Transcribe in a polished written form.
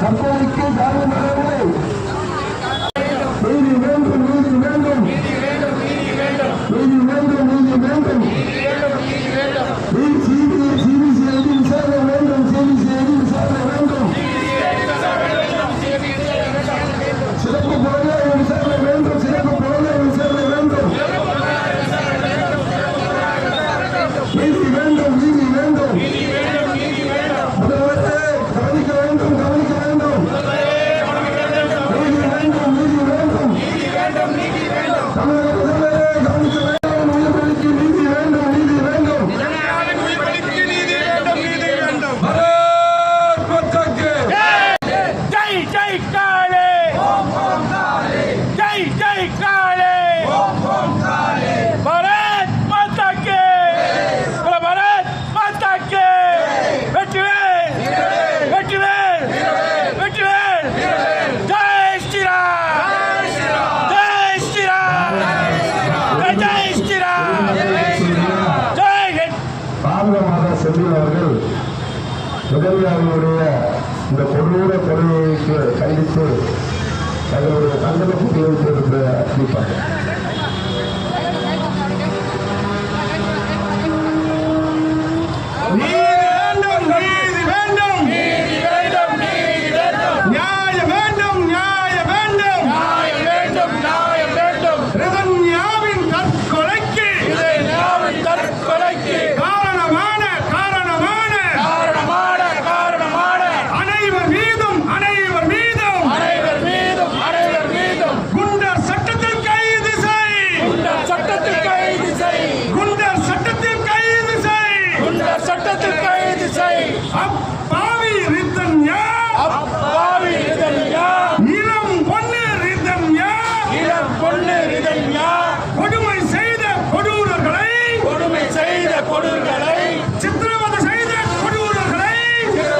தற்போதைக்கு தாமதமாகவில்லை. நீதி வேண்டும், நீதி வேண்டும், நீதி வேண்டும், நீதி வேண்டும், சிபிசிஐடி விசாரணை வேண்டும், சிபிசிஐடி விசாரணை வேண்டும், சிறப்பு புலனாய்வு விசாரணை வேண்டும், சிறப்பு புலனாய்வு விசாரணை வேண்டும், நீதி வேண்டும், நீதி வேண்டும், முதல்வரே கவனிக்க வேண்டும், கவனிக்க வேண்டும், நீதி வேண்டும், நீதி வேண்டும், தமிழக முதல்வரே கவனிக்க வேண்டும், உயிர்பலிக்கு நீதி வேண்டும், நீதி வேண்டும், பாரத் மாதா கி ஜெய் ஜெய் காளே, ஜெய் ஜெய் காளே, பாரத் மாதா கி, பாரத் மாதா கி, வெற்றிவேல், வெற்றிவேல், வெற்றிவேல், ஜெய் ஸ்ரீராம், ஜெய் ஸ்ரீராம், ஜெய் ஸ்ரீராம், ஜெய் ஹிந்த். பாரத மாதா செந்தில் அவர்கள் முதலியாருடைய இந்த கொடூர கொலைக்கு கண்டித்து தங்களுடைய கண்டன புத்தகத்திலிருந்து அறிவிப்பார். சட்டத்தில் கைது செய்.